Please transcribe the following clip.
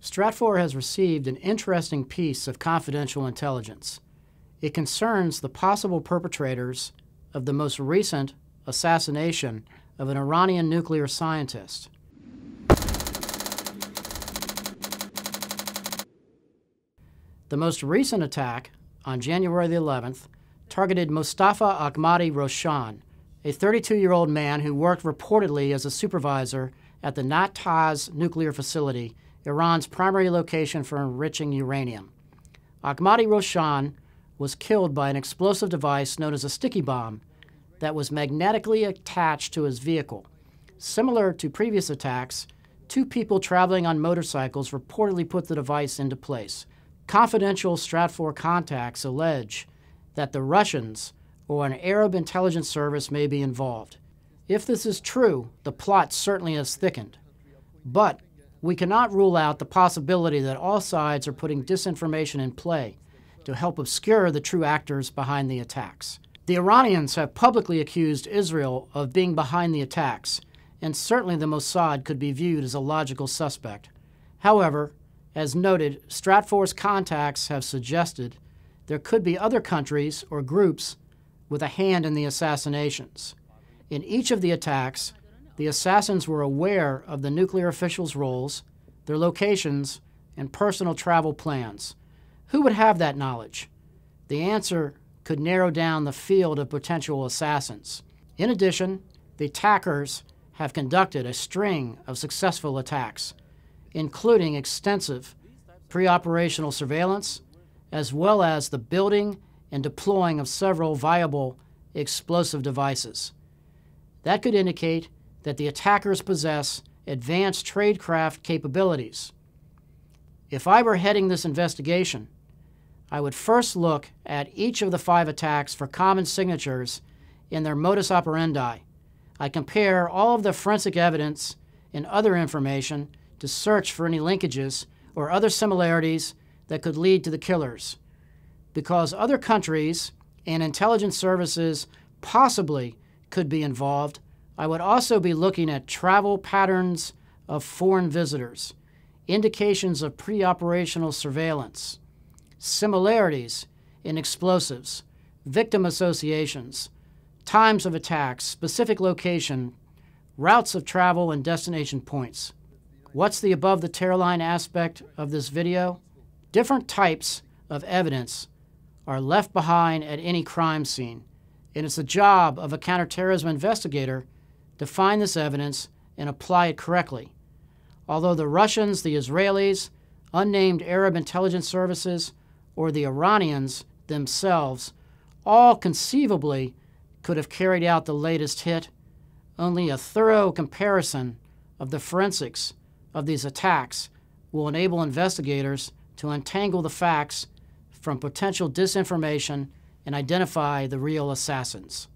Stratfor has received an interesting piece of confidential intelligence. It concerns the possible perpetrators of the most recent assassination of an Iranian nuclear scientist. The most recent attack, on January the 11th, targeted Mustafa Ahmadi Roshan, a 32-year-old man who worked reportedly as a supervisor at the Natanz nuclear facility, Iran's primary location for enriching uranium. Ahmadi Roshan was killed by an explosive device known as a sticky bomb that was magnetically attached to his vehicle. Similar to previous attacks, two people traveling on motorcycles reportedly put the device into place. Confidential Stratfor contacts allege that the Russians or an Arab intelligence service may be involved. If this is true, the plot certainly has thickened. But we cannot rule out the possibility that all sides are putting disinformation in play to help obscure the true actors behind the attacks. The Iranians have publicly accused Israel of being behind the attacks, and certainly the Mossad could be viewed as a logical suspect. However, as noted, Stratfor's contacts have suggested there could be other countries or groups with a hand in the assassinations. In each of the attacks, the assassins were aware of the nuclear officials' roles, their locations, and personal travel plans. Who would have that knowledge? The answer could narrow down the field of potential assassins. In addition, the attackers have conducted a string of successful attacks, including extensive pre-operational surveillance, as well as the building and deploying of several viable explosive devices. That could indicate that the attackers possess advanced tradecraft capabilities. If I were heading this investigation, I would first look at each of the 5 attacks for common signatures in their modus operandi. I compare all of the forensic evidence and other information to search for any linkages or other similarities that could lead to the killers. Because other countries and intelligence services possibly could be involved, I would also be looking at travel patterns of foreign visitors, indications of pre-operational surveillance, similarities in explosives, victim associations, times of attacks, specific location, routes of travel, and destination points. What's the above the Tearline aspect of this video? Different types of evidence are left behind at any crime scene, and it's the job of a counterterrorism investigator to find this evidence and apply it correctly. Although the Russians, the Israelis, unnamed Arab intelligence services, or the Iranians themselves all conceivably could have carried out the latest hit, only a thorough comparison of the forensics of these attacks will enable investigators to untangle the facts from potential disinformation and identify the real assassins.